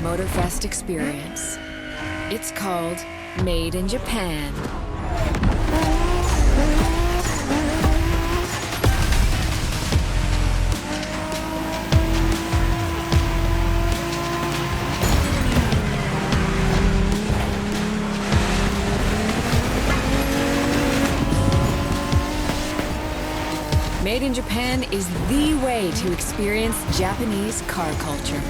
Motorfest experience. It's called Made in Japan. Made in Japan is the way to experience Japanese car culture.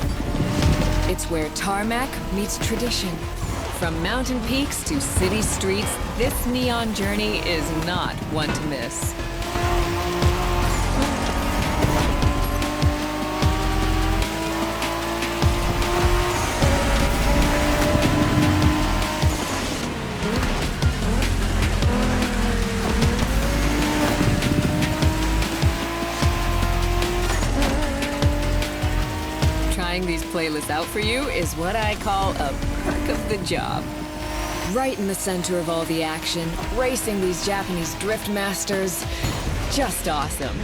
It's where tarmac meets tradition. From mountain peaks to city streets, this neon journey is not one to miss. Trying these playlists out for you is what I call a perk of the job. Right in the center of all the action, racing these Japanese drift masters, just awesome.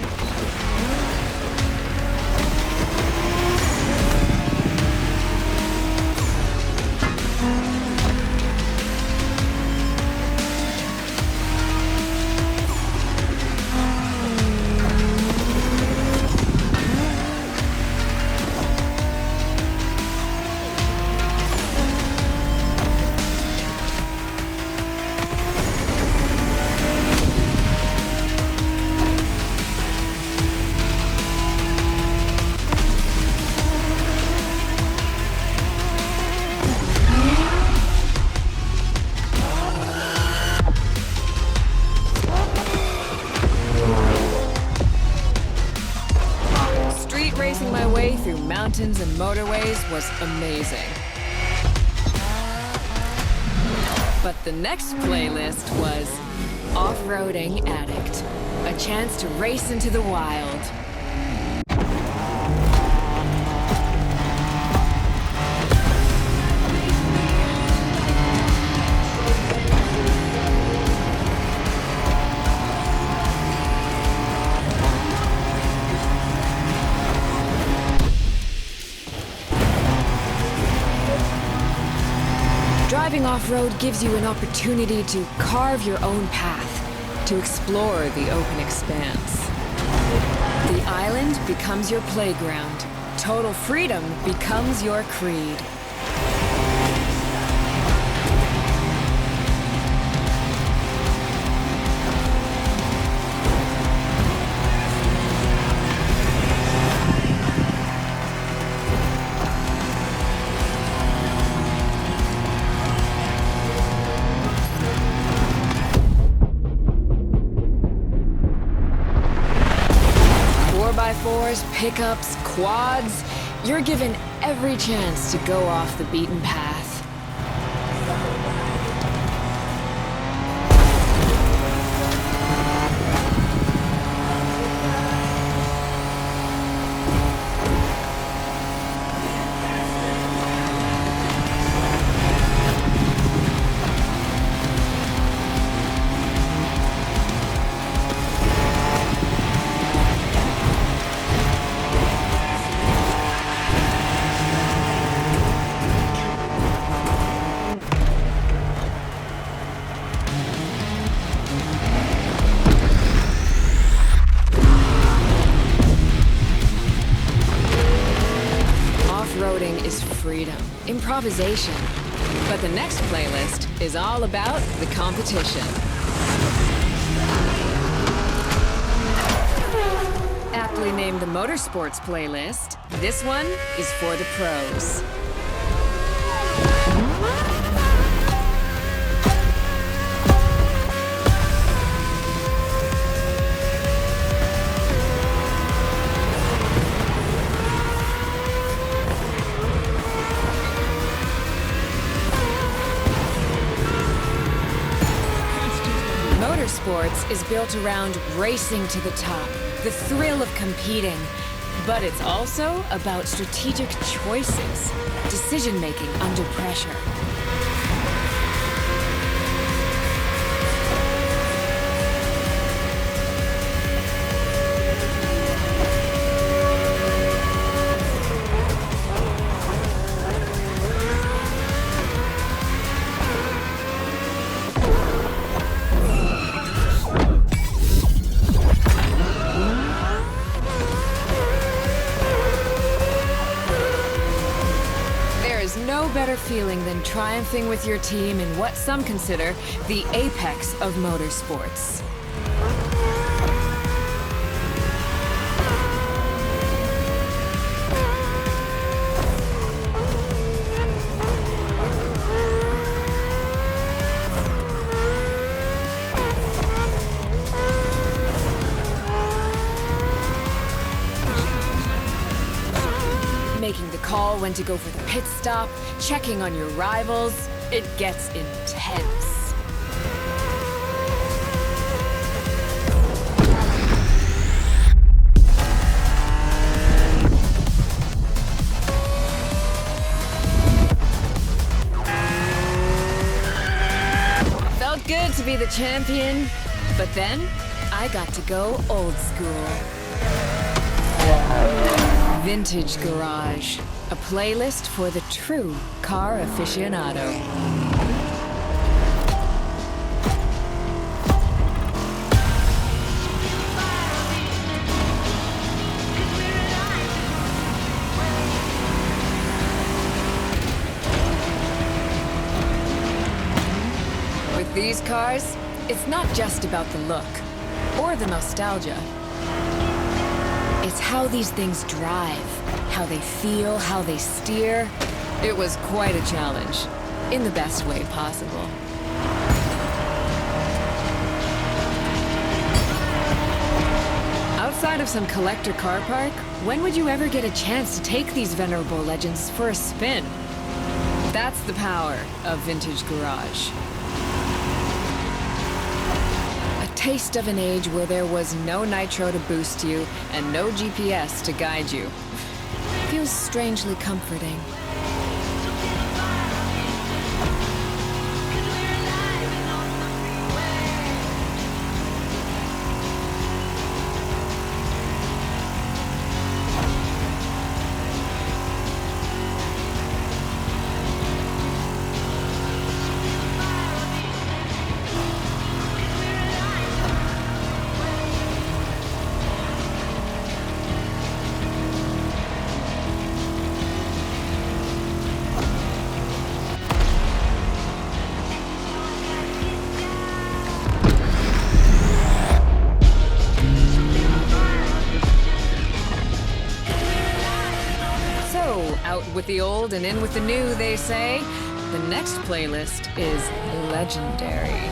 Racing my way through mountains and motorways was amazing. But the next playlist was Off-Roading Addict, a chance to race into the wild. Driving off-road gives you an opportunity to carve your own path, to explore the open expanse. The island becomes your playground. Total freedom becomes your creed. Fours, pickups, quads, you're given every chance to go off the beaten path. Off-roading is freedom, improvisation. But the next playlist is all about the competition. Aptly named the Motorsports playlist, this one is for the pros. Motorsports is built around racing to the top, the thrill of competing. But it's also about strategic choices, decision-making under pressure. no better feeling than triumphing with your team in what some consider the apex of motorsports. Making the call when to go for the pit stop, checking on your rivals, it gets intense. Felt good to be the champion, but then I got to go old school. Vintage Garage, a playlist for the true car aficionado. With these cars, it's not just about the look or the nostalgia. It's how these things drive, how they feel, how they steer. It was quite a challenge, in the best way possible. Outside of some collector car park, when would you ever get a chance to take these venerable legends for a spin? That's the power of Vintage Garage. Taste of an age where there was no nitro to boost you and no GPS to guide you. Feels strangely comforting. Out with the old and in with the new, they say. The next playlist is legendary.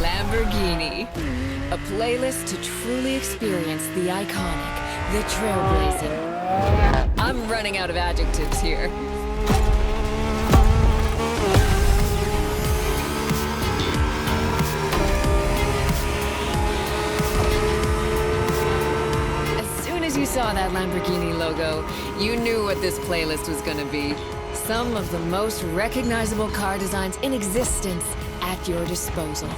Lamborghini. A playlist to truly experience the iconic, the trailblazing. I'm running out of adjectives here. You saw that Lamborghini logo, you knew what this playlist was gonna be. Some of the most recognizable car designs in existence at your disposal.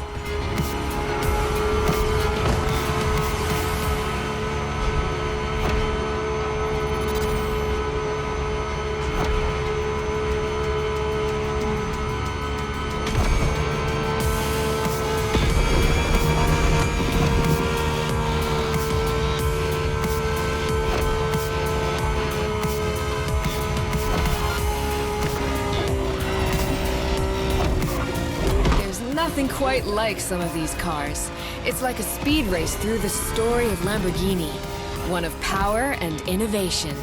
Nothing quite like some of these cars. It's like a speed race through the story of Lamborghini, one of power and innovation.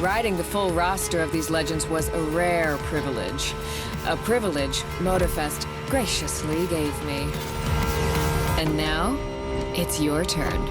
Riding the full roster of these legends was a rare privilege. A privilege Motorfest graciously gave me. And now, it's your turn.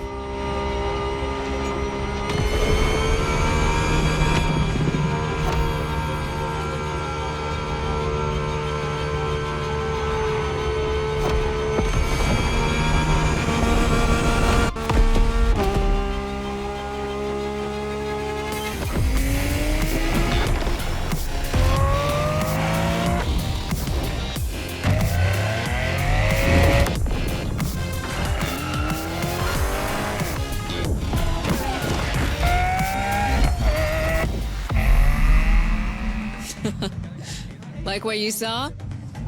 Like what you saw?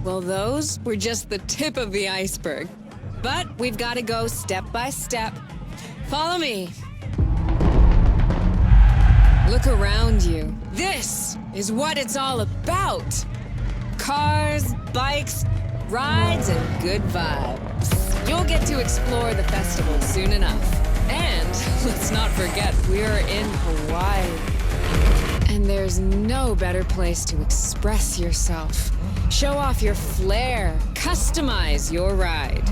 Well, those were just the tip of the iceberg. But we've got to go step by step. Follow me. Look around you. This is what it's all about. Cars, bikes, rides, and good vibes. You'll get to explore the festival soon enough. And let's not forget, we're in Hawaii. And there's no better place to express yourself. Show off your flair. Customize your ride.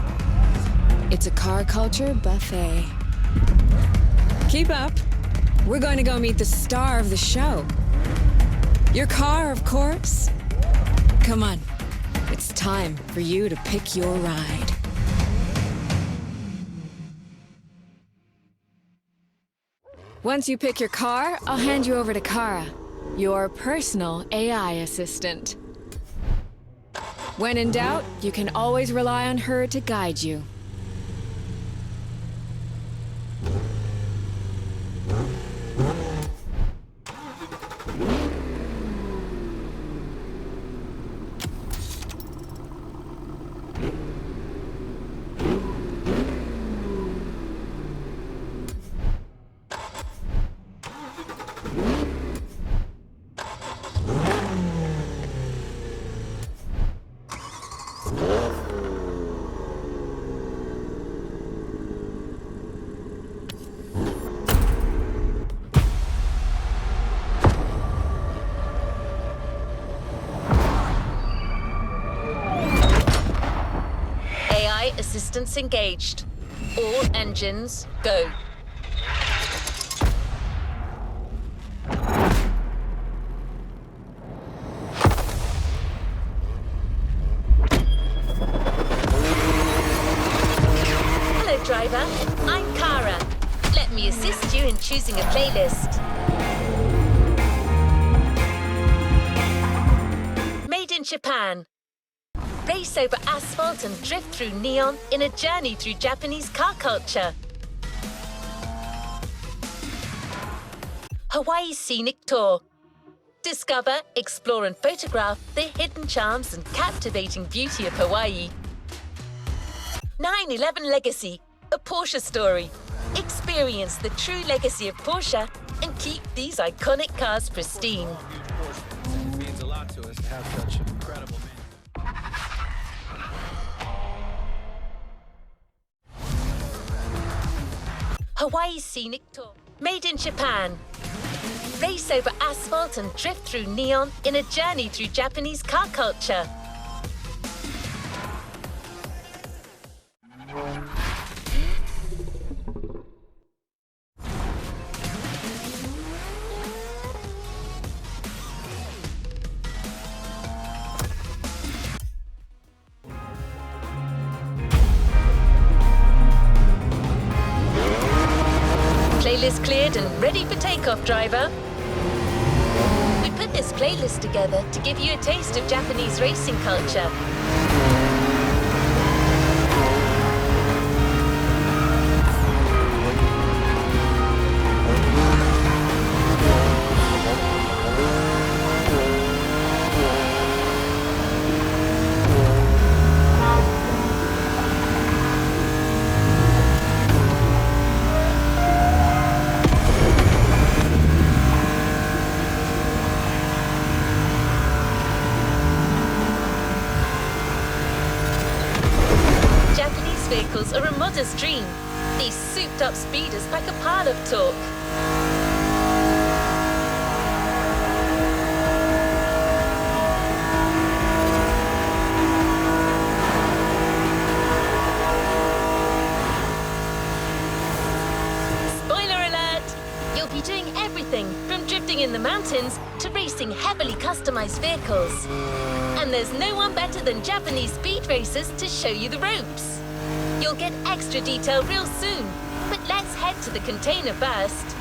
It's a car culture buffet. Keep up. We're going to go meet the star of the show. Your car, of course. Come on. It's time for you to pick your ride. Once you pick your car, I'll hand you over to Kara, your personal AI assistant. When in doubt, you can always rely on her to guide you. Assistance engaged. All engines, go. Hello, driver. I'm Kara. Let me assist you in choosing a playlist. Made in Japan. Race over asphalt and drift through neon in a journey through Japanese car culture. Hawaii Scenic Tour. Discover, explore and photograph the hidden charms and captivating beauty of Hawaii. 9/11 Legacy, a Porsche story. Experience the true legacy of Porsche and keep these iconic cars pristine. It means a lot to us to have such an incredible man. Hawaii Scenic Tour. Made in Japan. Race over asphalt and drift through neon in a journey through Japanese car culture. Playlist cleared and ready for takeoff, driver. We put this playlist together to give you a taste of Japanese racing culture. Vehicles are a modder's dream. These souped-up speeders pack a pile of torque. Spoiler alert! You'll be doing everything from drifting in the mountains to racing heavily customized vehicles. And there's no one better than Japanese speed racers to show you the ropes. You'll get extra detail real soon, but let's head to the container first.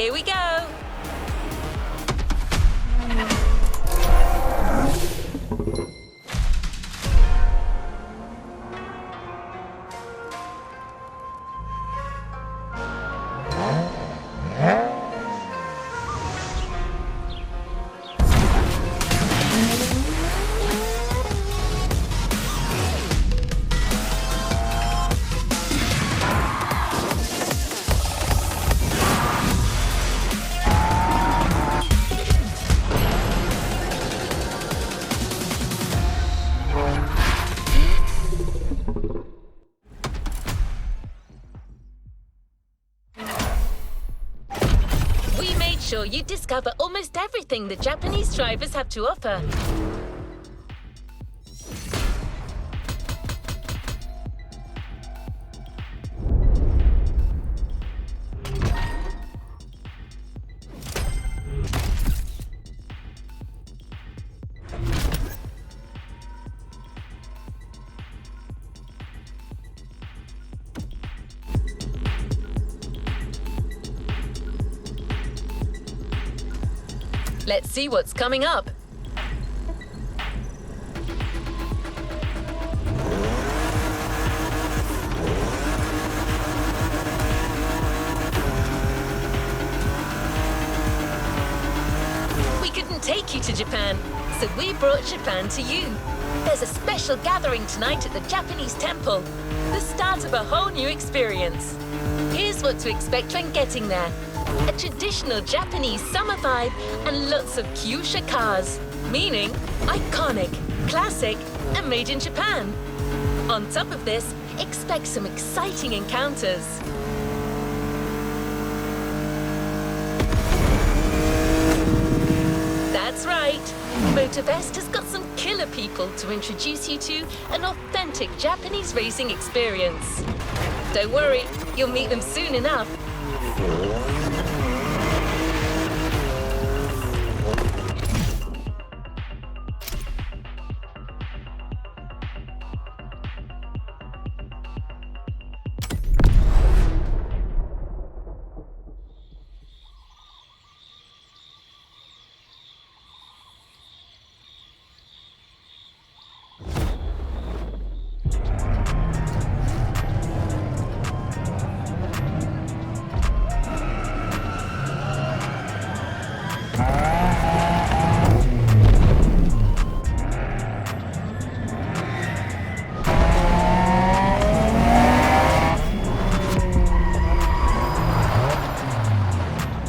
Here we go. Sure you discover almost everything the Japanese drivers have to offer. Let's see what's coming up. We couldn't take you to Japan, so we brought Japan to you. There's a special gathering tonight at the Japanese temple, the start of a whole new experience. Here's what to expect when getting there. A traditional Japanese summer vibe and lots of kyusha cars, meaning iconic, classic, and made in Japan. On top of this, expect some exciting encounters. That's right. Motorfest has got some killer people to introduce you to an authentic Japanese racing experience. Don't worry, you'll meet them soon enough.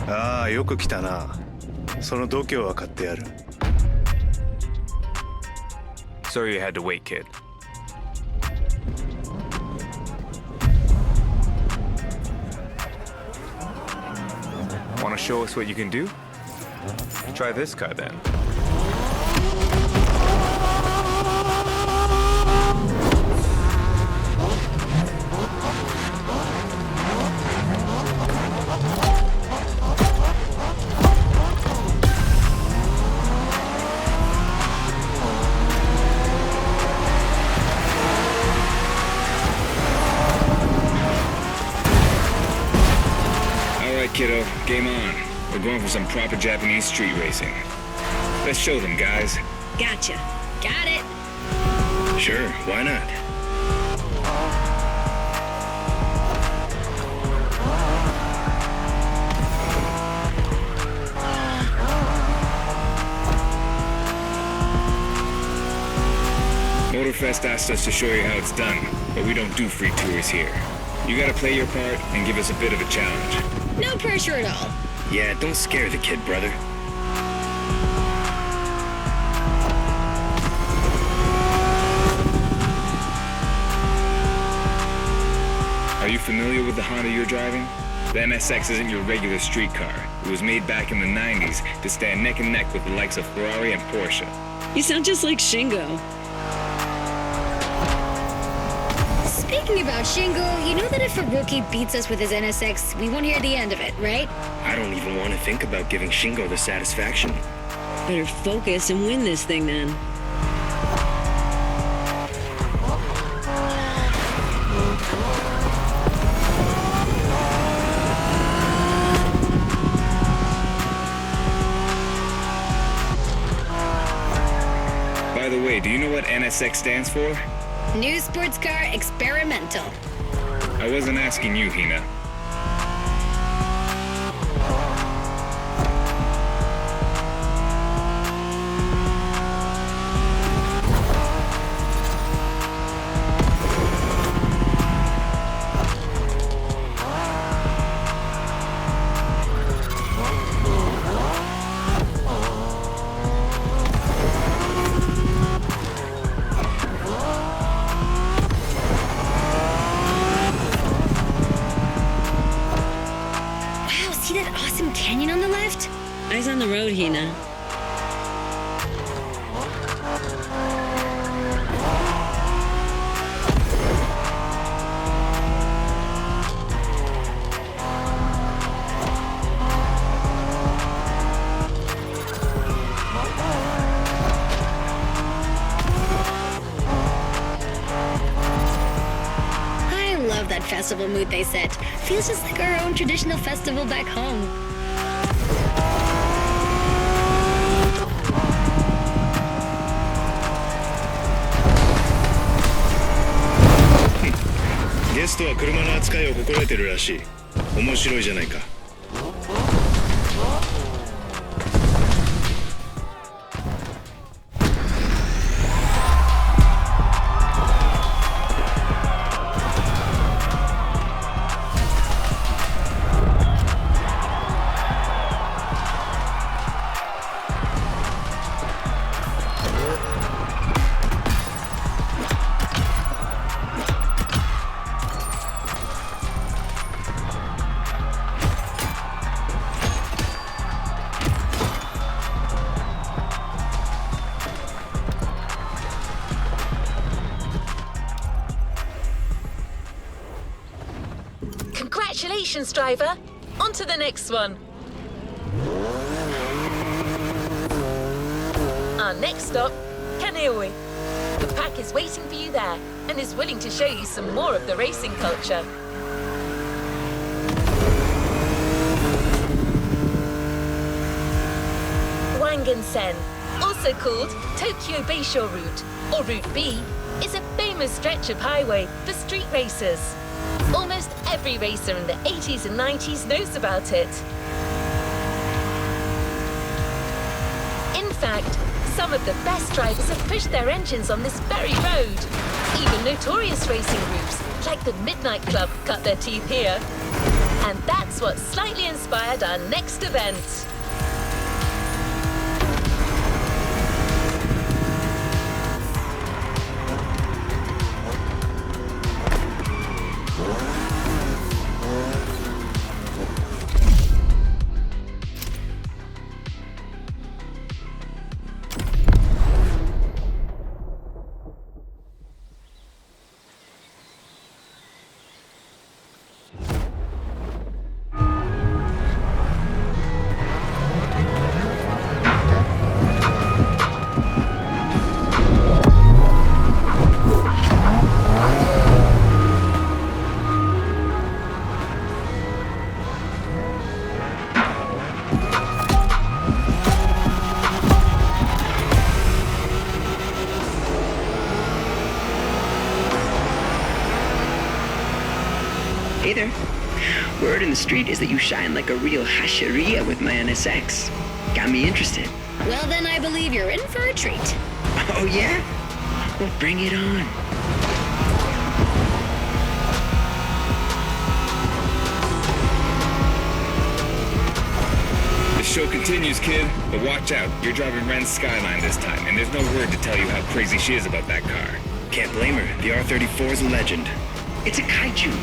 Ah, よく来たな。その度胸は買ってやる。Sorry you had to wait, kid. Want to show us what you can do? Try this car then. Kiddo, game on. We're going for some proper Japanese street racing. Let's show them, guys. Gotcha. Got it. Sure, why not? Motorfest asked us to show you how it's done, but we don't do free tours here. You gotta play your part and give us a bit of a challenge. No pressure at all. Yeah, don't scare the kid, brother. Are you familiar with the Honda you're driving? The MSX isn't your regular street car. It was made back in the 90s to stand neck and neck with the likes of Ferrari and Porsche. You sound just like Shingo. Speaking about Shingo, you know that if a rookie beats us with his NSX, we won't hear the end of it, right? I don't even want to think about giving Shingo the satisfaction. Better focus and win this thing then. NSX stands for? New sports car experimental. I wasn't asking you, Hina. See that awesome canyon on the left? Eyes on the road, Hina. I love that festival mood they set. Feels just like our own traditional festival back home.ゲストは車の扱いを心得てるらしい。面白いじゃないか。Congratulations, driver. On to the next one. Our next stop, Kaneohe. The pack is waiting for you there and is willing to show you some more of the racing culture. Wangan-sen, also called Tokyo Bayshore Route, or Route B, is a famous stretch of highway for street racers. Almost every racer in the 80s and 90s knows about it. In fact, some of the best drivers have pushed their engines on this very road. Even notorious racing groups, like the Midnight Club, cut their teeth here. And that's what slightly inspired our next event. Hey there. Word in the street is that you shine like a real hasheria with my NSX. Got me interested. Well, then I believe you're in for a treat. Oh, yeah? Well, bring it on. The show continues, kid, but watch out. You're driving Ren's Skyline this time, and there's no word to tell you how crazy she is about that car. Can't blame her. The R34 is a legend. It's a kaiju.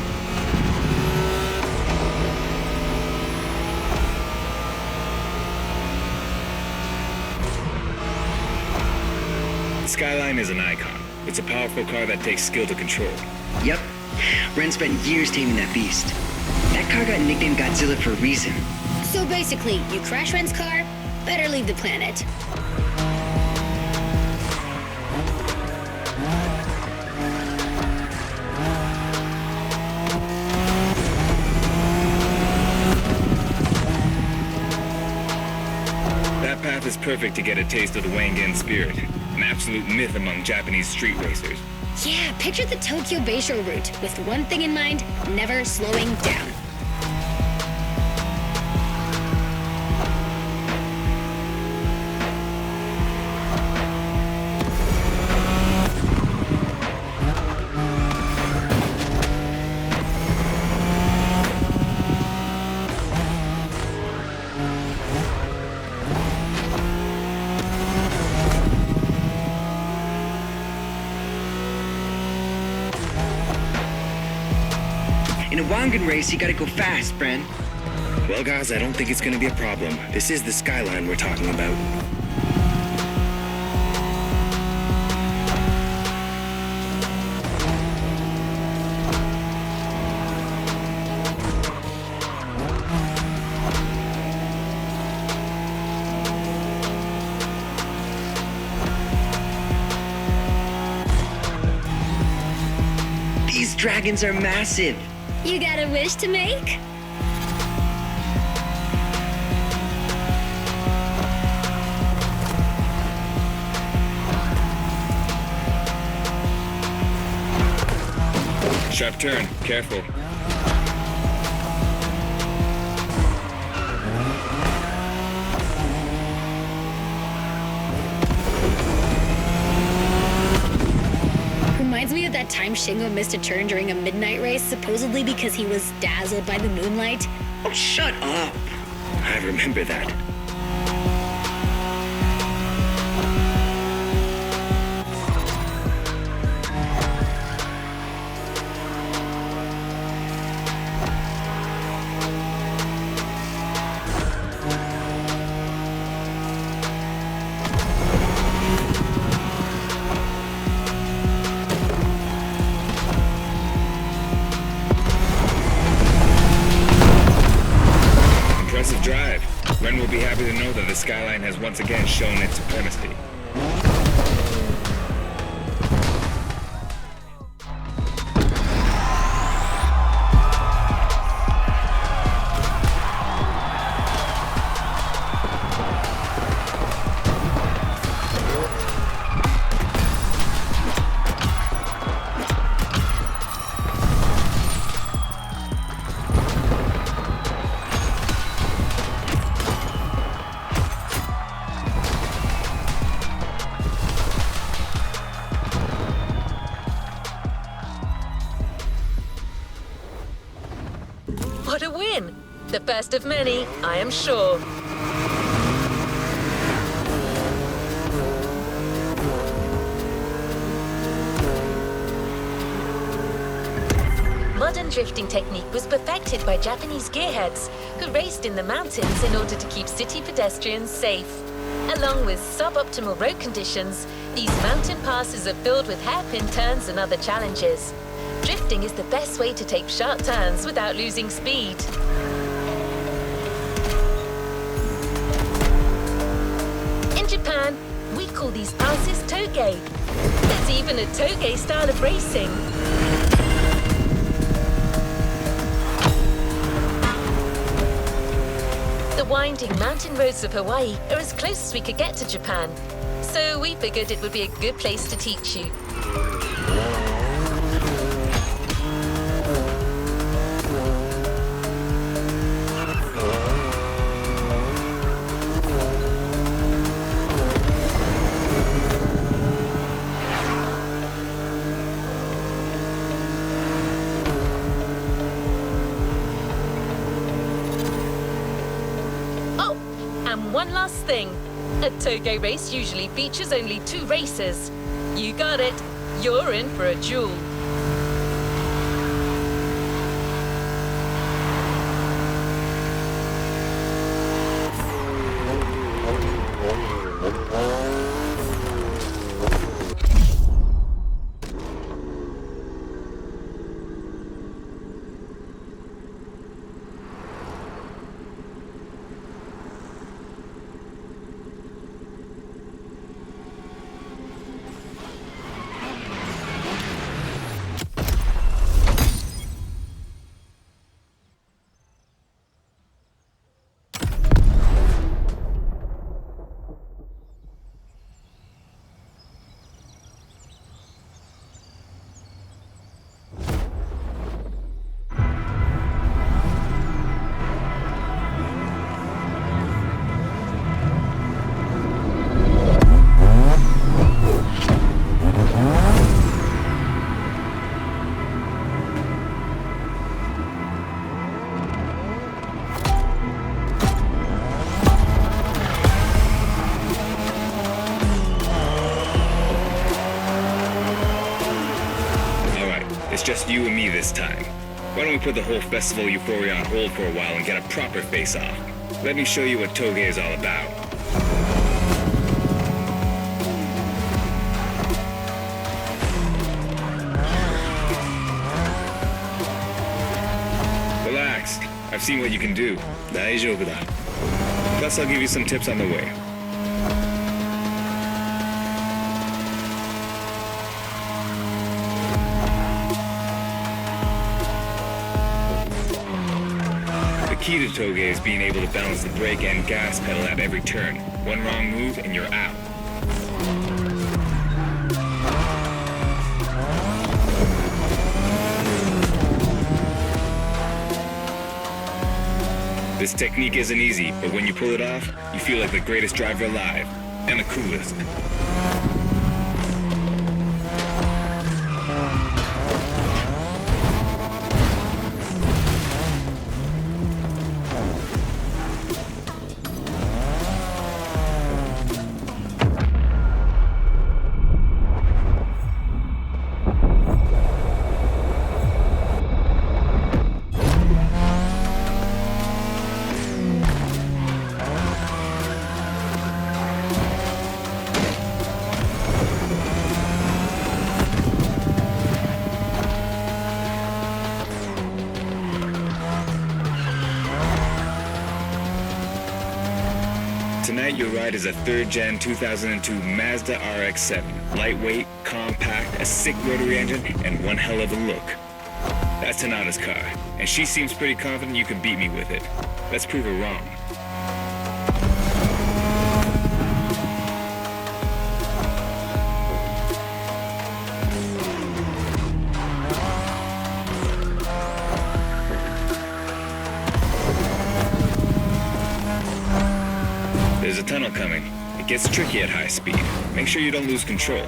The Skyline is an icon. It's a powerful car that takes skill to control. Yep. Ren spent years taming that beast. That car got nicknamed Godzilla for a reason. So basically, you crash Ren's car, better leave the planet. That path is perfect to get a taste of the Wangan spirit. an absolute myth among Japanese street racers. Yeah, picture the Tokyo Bayshore route, with one thing in mind, never slowing down. In a Wangan race, you gotta go fast, Bren. Well, guys, I don't think it's gonna be a problem. This is the skyline we're talking about. These dragons are massive. You got a wish to make? Sharp turn, careful. Reminds me of that time Shingo missed a turn during a midnight race, supposedly because he was dazzled by the moonlight. Oh, shut up. I remember that. Impressive drive. Ren will be happy to know that the skyline has once again shown its supremacy. What a win! The first of many, I am sure. Modern drifting technique was perfected by Japanese gearheads who raced in the mountains in order to keep city pedestrians safe. Along with suboptimal road conditions, these mountain passes are filled with hairpin turns and other challenges. Drifting is the best way to take sharp turns without losing speed. In Japan, we call these passes toge. There's even a toge style of racing. The winding mountain roads of Hawaii are as close as we could get to Japan, so we figured it would be a good place to teach you. And one last thing. A toge race usually features only 2 racers. You got it. You're in for a duel. It's just you and me this time. Why don't we put the whole festival euphoria on hold for a while and get a proper face-off? Let me show you what Toge is all about. Relax. I've seen what you can do. 大丈夫だ。 Plus, I'll give you some tips on the way. The key to Toge is being able to balance the brake and gas pedal at every turn. One wrong move and you're out. This technique isn't easy, but when you pull it off, you feel like the greatest driver alive, and the coolest. Tonight, your ride is a third-gen 2002 Mazda RX-7. Lightweight, compact, a sick rotary engine, and one hell of a look. That's Tanada's car, and she seems pretty confident you can beat me with it. Let's prove her wrong. There's a tunnel coming. It gets tricky at high speed. Make sure you don't lose control.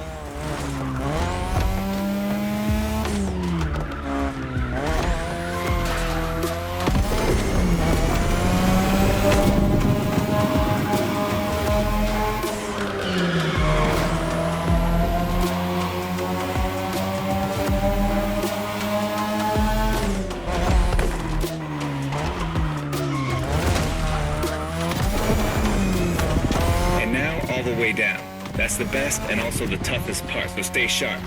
All the way down. That's the best and also the toughest part, so stay sharp.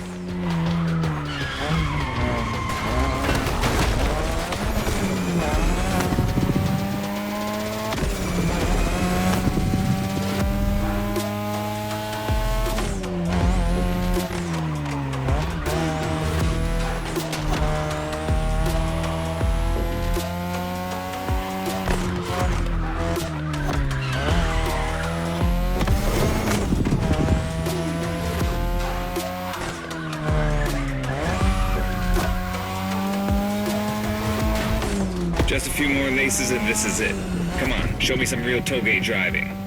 Just a few more laces and this is it. Come on, show me some real Toge driving.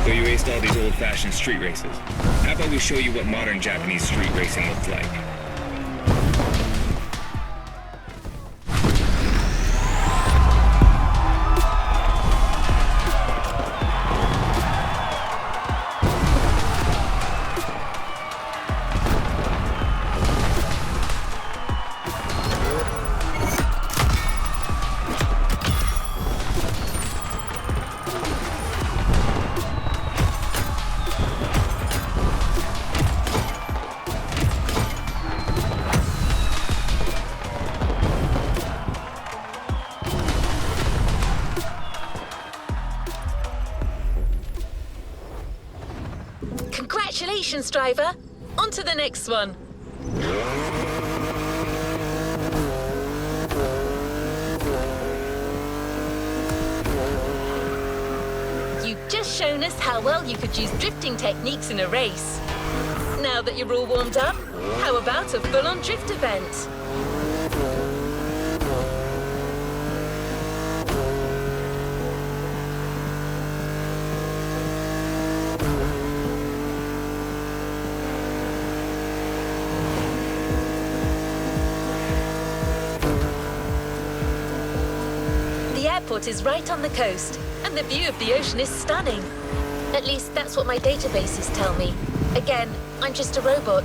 So you aced all these old-fashioned street races. How about we show you what modern Japanese street racing looks like? Congratulations, driver. On to the next one. You've just shown us how well you could use drifting techniques in a race. Now that you're all warmed up, How about a full-on drift event? The airport is right on the coast, and the view of the ocean is stunning. At least that's what my databases tell me. Again, I'm just a robot.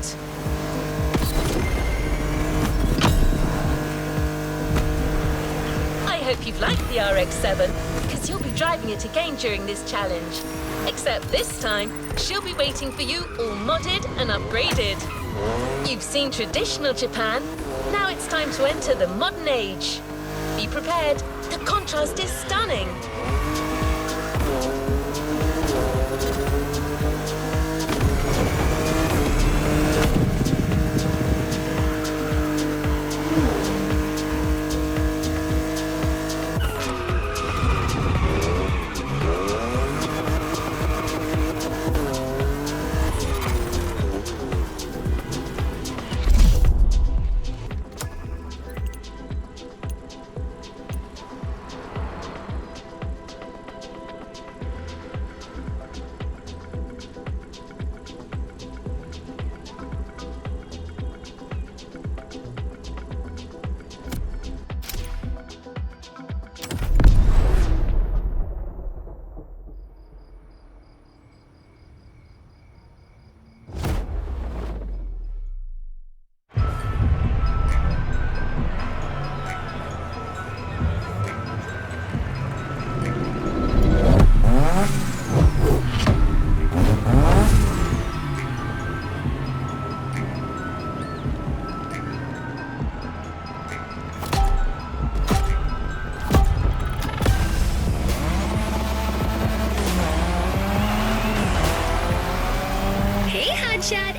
I hope you've liked the RX-7, because you'll be driving it again during this challenge. Except this time, she'll be waiting for you all modded and upgraded. You've seen traditional Japan, now it's time to enter the modern age. Be prepared, the contrast is stunning.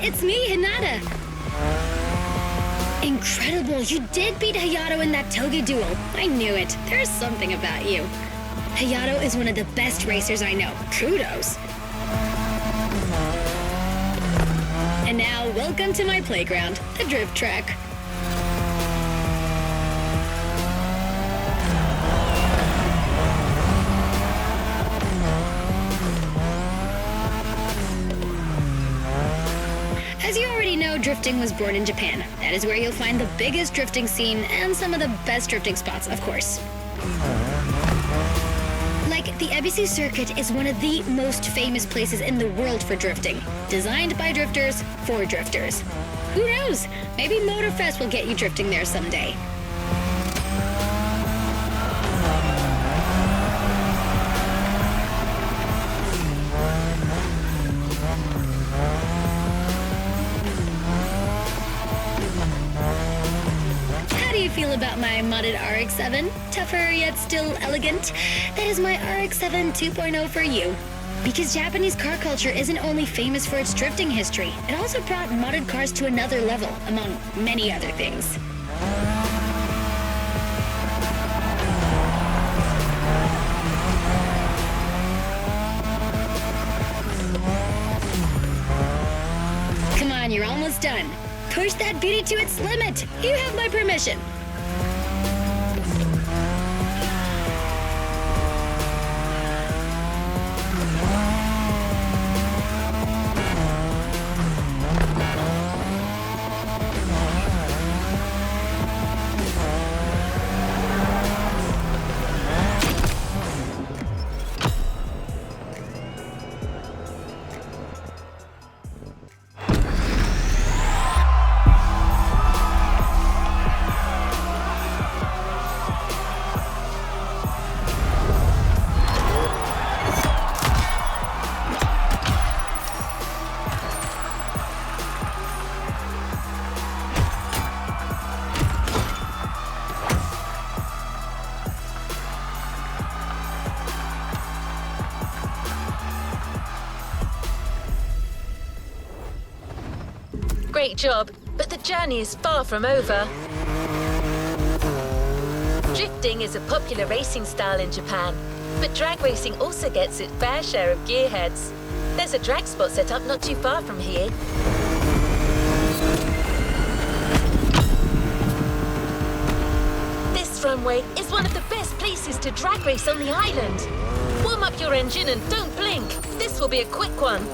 It's me, Hinata. Incredible, you did beat Hayato in that Toge duel. I knew it. There's something about you. Hayato is one of the best racers I know. Kudos. And now, welcome to my playground, the drift track. As you already know, drifting was born in Japan. That is where you'll find the biggest drifting scene and some of the best drifting spots, of course. Like, the Ebisu Circuit is one of the most famous places in the world for drifting. Designed by drifters, for drifters. Who knows? Maybe Motorfest will get you drifting there someday. Feel about my modded RX-7? Tougher yet still elegant? That is my RX-7 2.0 for you. Because Japanese car culture isn't only famous for its drifting history, it also brought modded cars to another level, among many other things. Come on, you're almost done. Push that beauty to its limit. You have my permission. Great job, but the journey is far from over. Drifting is a popular racing style in Japan, but drag racing also gets its fair share of gearheads. There's a drag spot set up not too far from here. runway is one of the best places to drag race on the island. Warm up your engine and don't blink. This will be a quick one.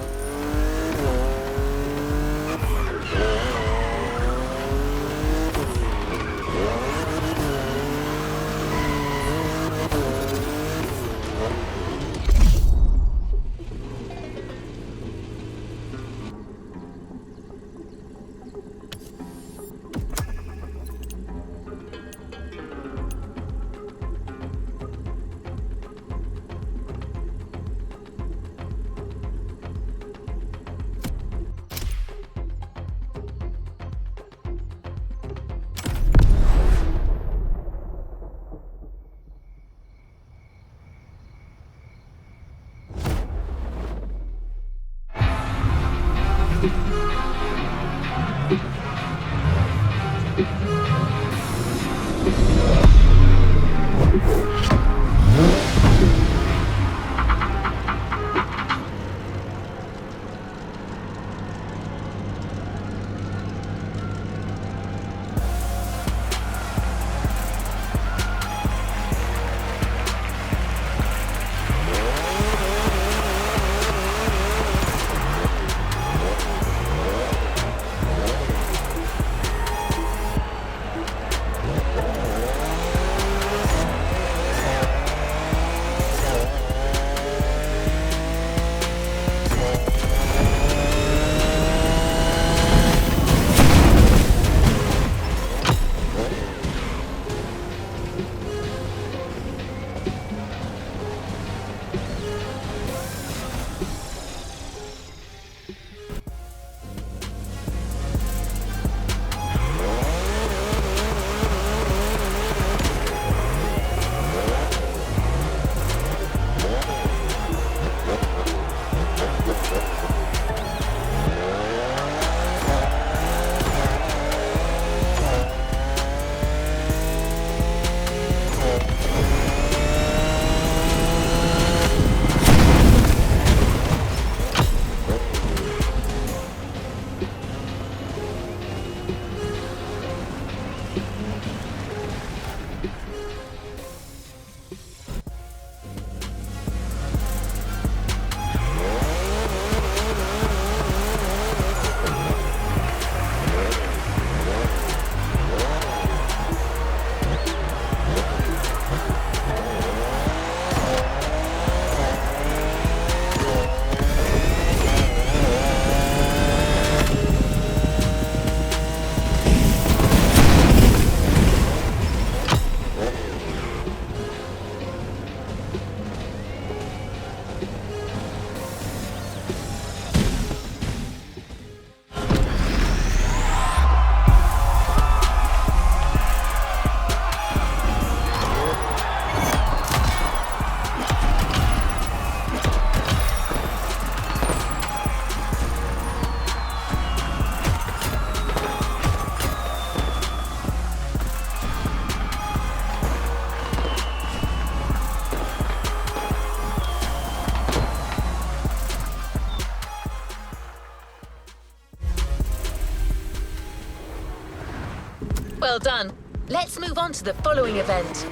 Well done. Let's move on to the following event.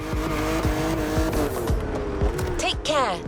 Take care.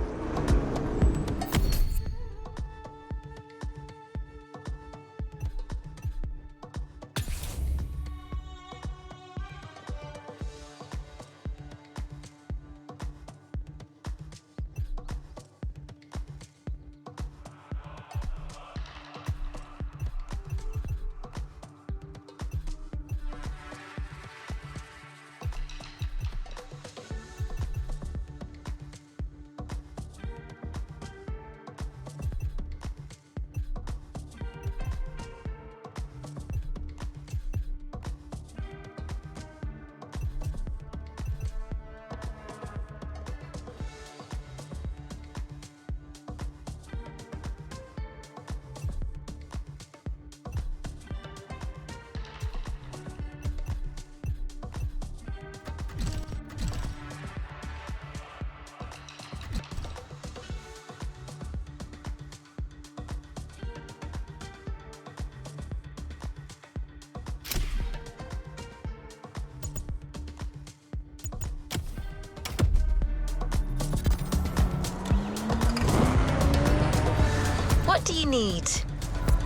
do you need?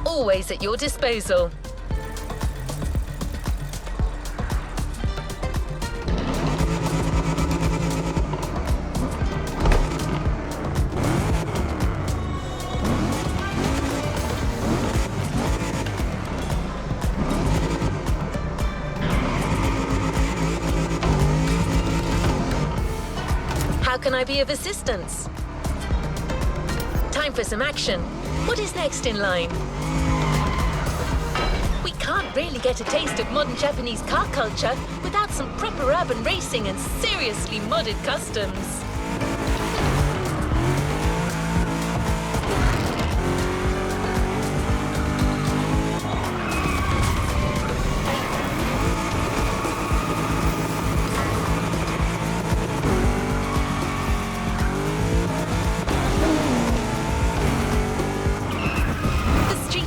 Always at your disposal. How can I be of assistance? Time for some action. What is next in line? We can't really get a taste of modern Japanese car culture without some proper urban racing and seriously modded customs.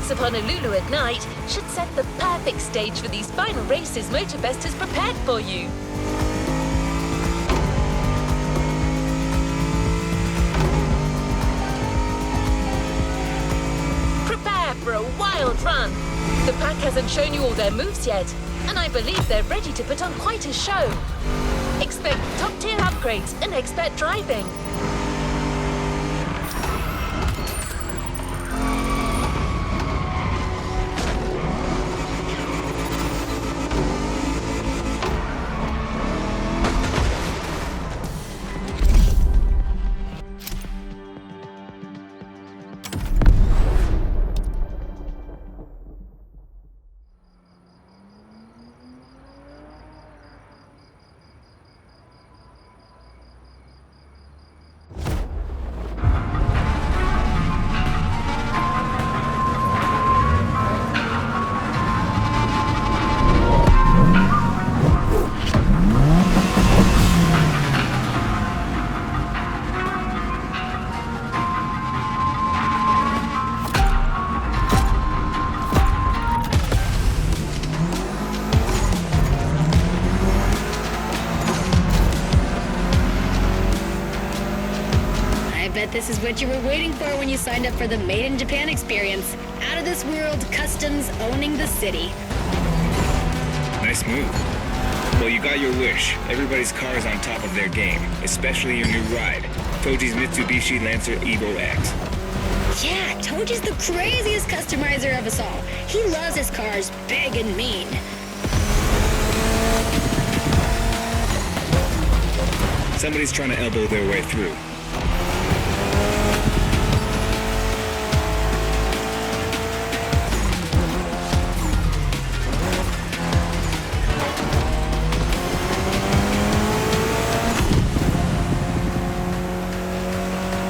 Of Honolulu at night should set the perfect stage for these final races Motorfest has prepared for you. Prepare for a wild run. The pack hasn't shown you all their moves yet, and I believe they're ready to put on quite a show. Expect top-tier upgrades and expert driving. This is what you were waiting for when you signed up for the Made in Japan experience. Out of this world customs owning the city. Nice move. Well, you got your wish. Everybody's car is on top of their game, especially your new ride, Toji's Mitsubishi Lancer Evo X. Yeah, Toji's the craziest customizer of us all. He loves his cars big and mean. Somebody's trying to elbow their way through.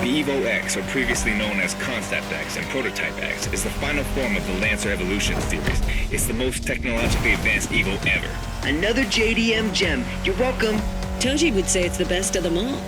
The Evo X, or previously known as Concept X and Prototype X, is the final form of the Lancer Evolution series. It's the most technologically advanced Evo ever. Another JDM gem. You're welcome. Toji would say it's the best of them all.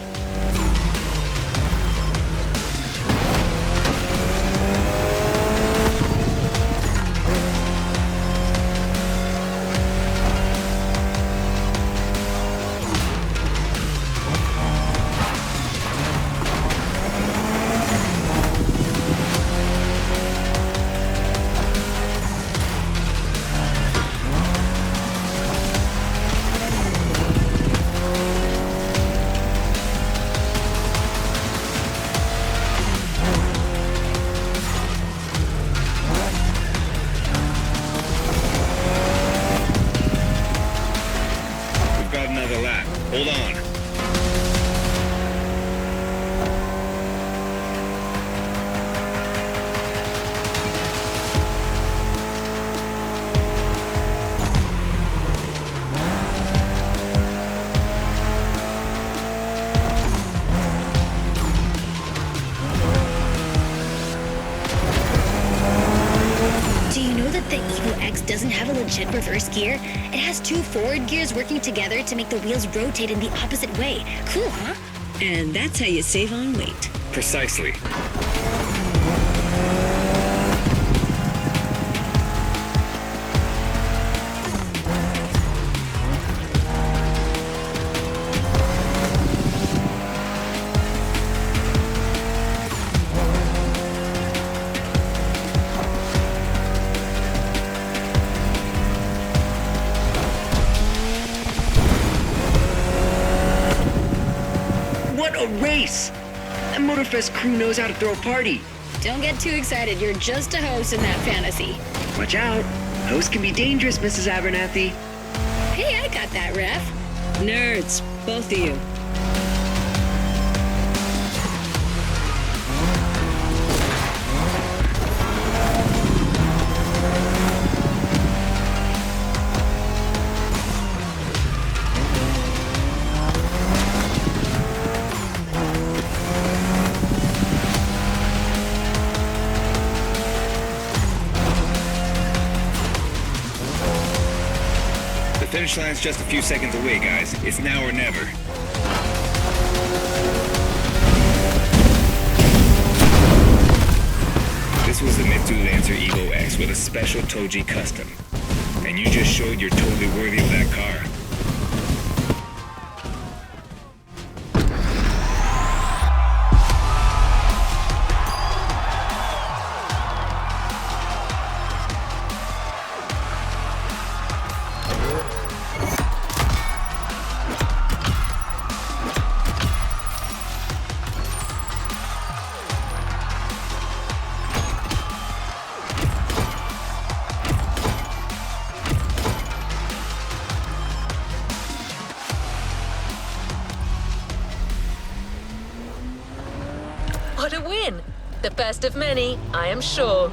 Hold on. Do you know that the Evo X doesn't have a legit reverse gear? It has two forward gears working together to make the wheels rotate in the opposite way. Cool, huh? And that's how you save on weight. Precisely. a race! That Motorfest crew knows how to throw a party. Don't get too excited. You're just a host in that fantasy. Watch out. Hosts can be dangerous, Mrs. Abernathy. Hey, I got that, ref. Nerds, both of you. The finish line's just a few seconds away, guys. It's now or never. This was the Mitsu Lancer Evo X with a special Toji custom. And you just showed you're totally worthy of that car. What a win! The first of many, I am sure.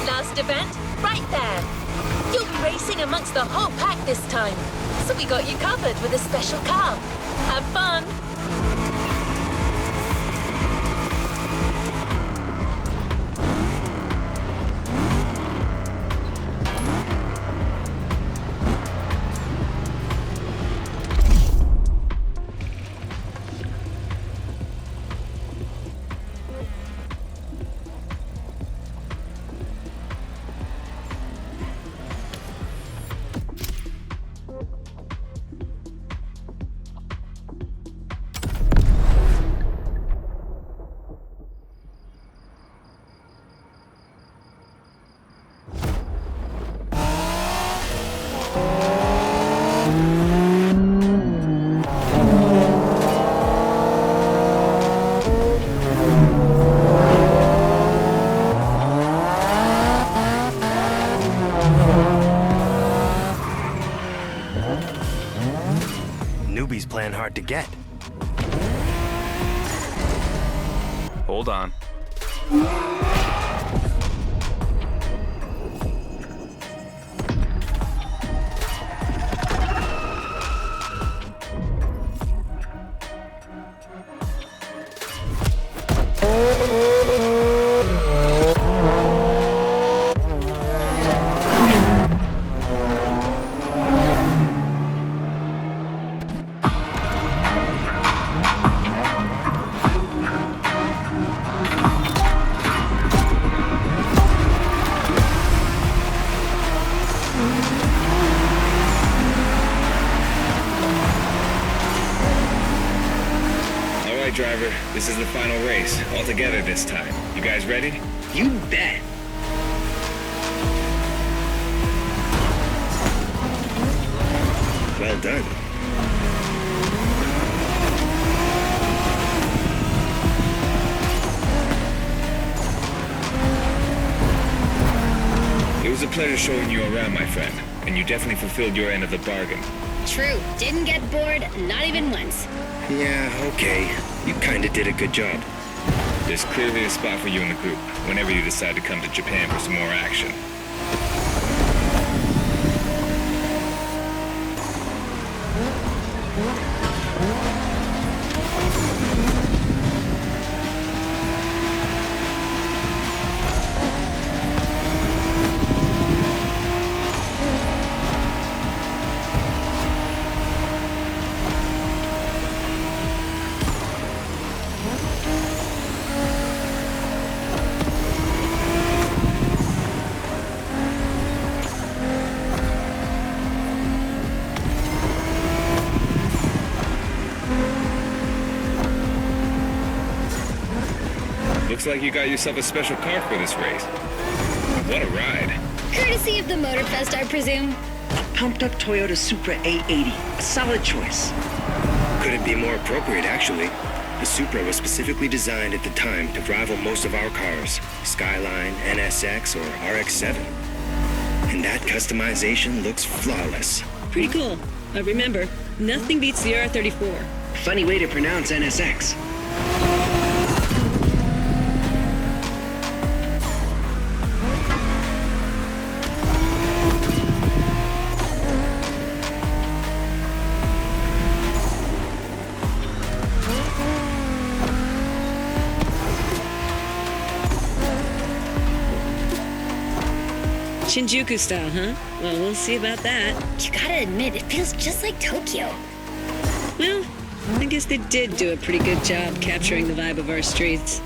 Last event, right there. You'll be racing amongst the whole pack this time. So we got you covered with a special car. Have fun! Newbies playing hard to get. Hold on. Driver, this is the final race, all together this time. You guys ready? You bet. Well done. It was a pleasure showing you around, my friend, and you definitely fulfilled your end of the bargain. True. Didn't get bored, not even once. Yeah, okay. You kinda did a good job. There's clearly a spot for you in the group whenever you decide to come to Japan for some more action. Looks like you got yourself a special car for this race. What a ride. Courtesy of the Motorfest, I presume. pumped-up Toyota Supra A80. A solid choice. Couldn't be more appropriate, actually. The Supra was specifically designed at the time to rival most of our cars, Skyline, NSX, or RX-7. And that customization looks flawless. Pretty cool. But remember, nothing beats the R34. Funny way to pronounce NSX. Shinjuku style, huh? Well, we'll see about that. You gotta admit, it feels just like Tokyo. Well, I guess they did do a pretty good job capturing the vibe of our streets.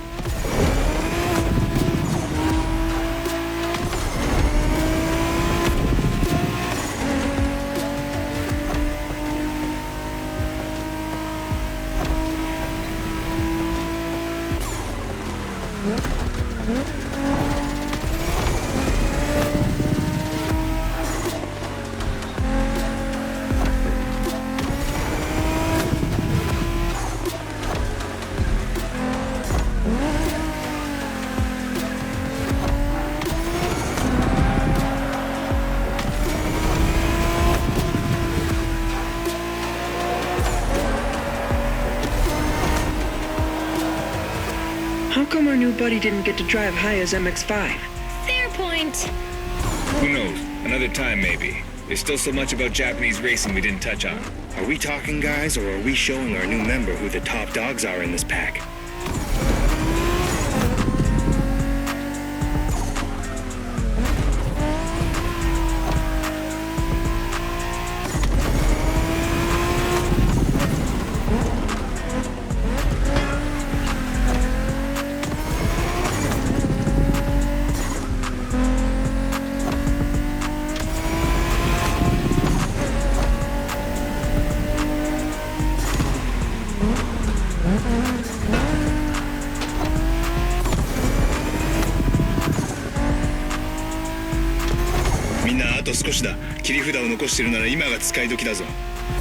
How come our new buddy didn't get to drive high as MX-5? Fair point. Who knows? Another time, maybe. There's still so much about Japanese racing we didn't touch on. Are we talking, guys, or are we showing our new member who the top dogs are in this pack?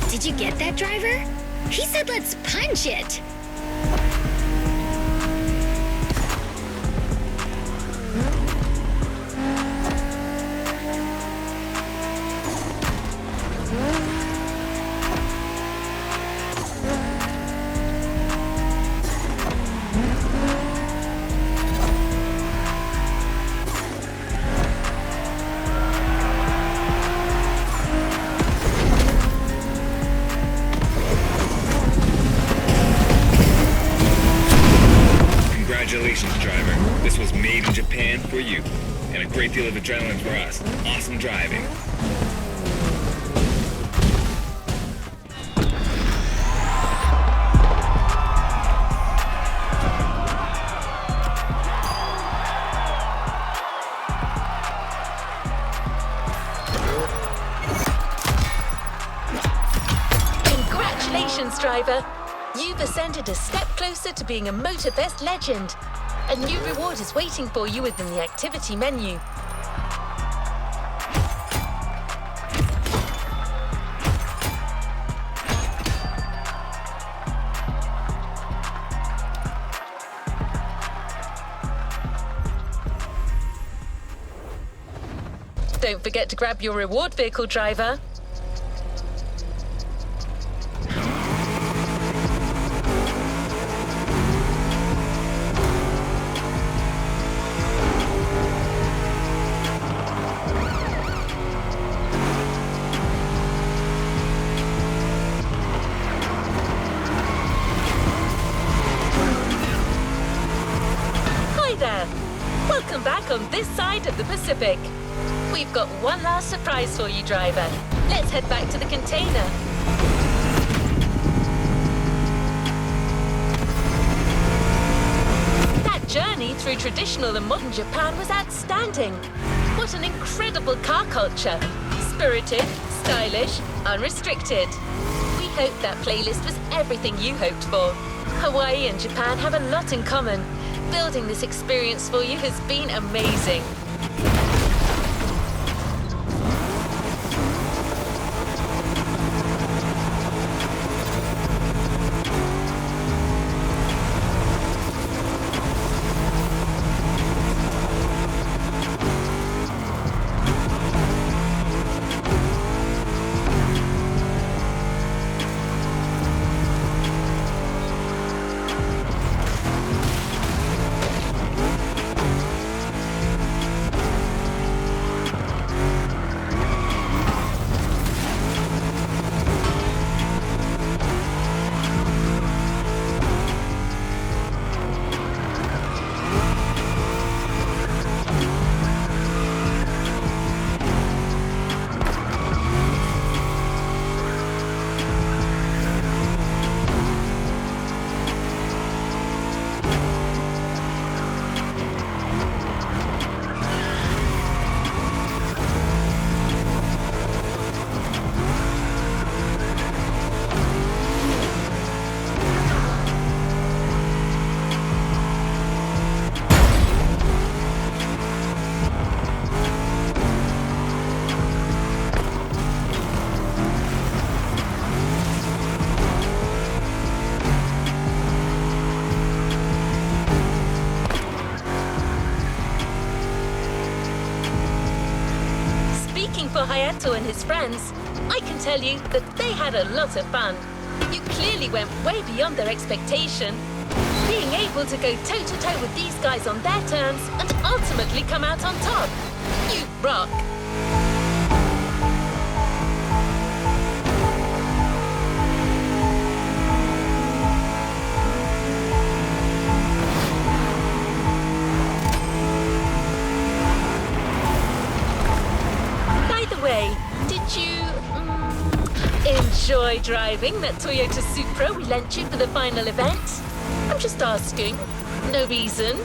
Did you get that, driver? He said let's punch it. Congratulations, driver. This was made in Japan for you. And a great deal of adrenaline for us. Awesome driving. Congratulations, driver. You've ascended a step closer to being a Motorfest legend. A new reward is waiting for you within the activity menu. Don't forget to grab your reward vehicle, driver. Welcome back on this side of the Pacific. We've got one last surprise for you, driver. Let's head back to the container. That journey through traditional and modern Japan was outstanding. What an incredible car culture. Spirited, stylish, unrestricted. We hope that playlist was everything you hoped for. Hawaii and Japan have a lot in common. Building this experience for you has been amazing. speaking for Hayato and his friends, I can tell you that they had a lot of fun. You clearly went way beyond their expectation. Being able to go toe-to-toe with these guys on their terms and ultimately come out on top. You rock! By the way, did you enjoy driving that Toyota Supra we lent you for the final event? I'm just asking. No reason.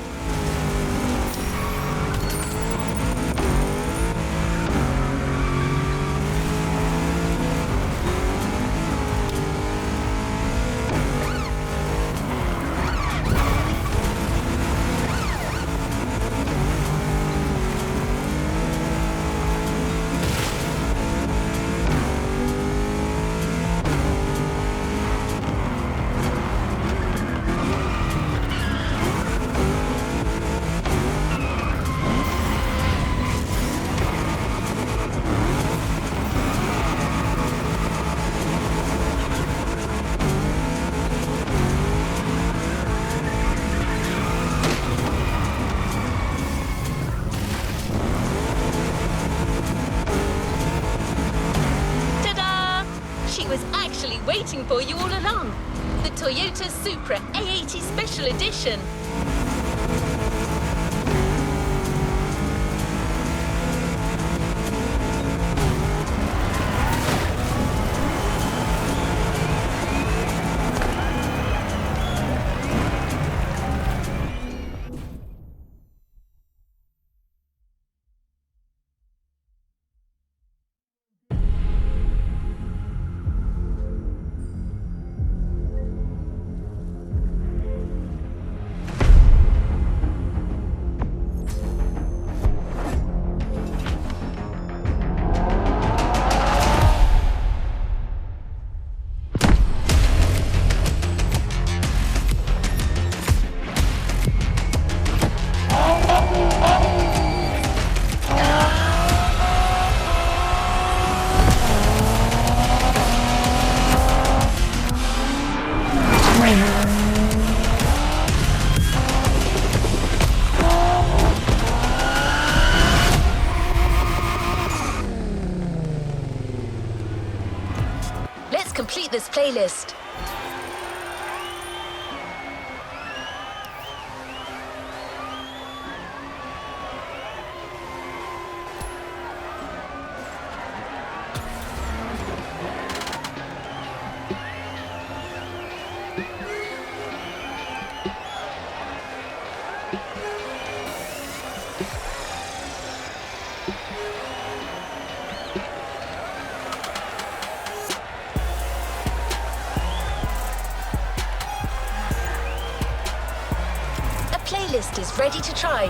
Waiting for you all along. The Toyota Supra A80 Special Edition. Let's complete this playlist. Playlist is ready to try.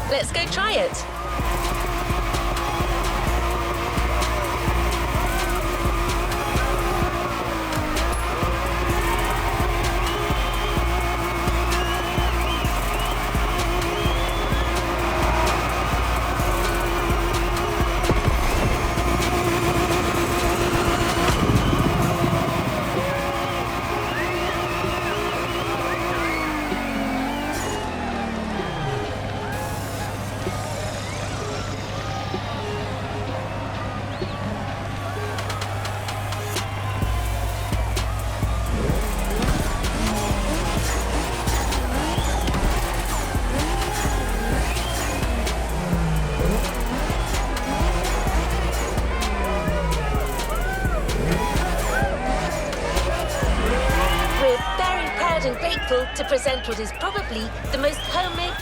Let's go try it. And grateful to present what is probably the most homemade.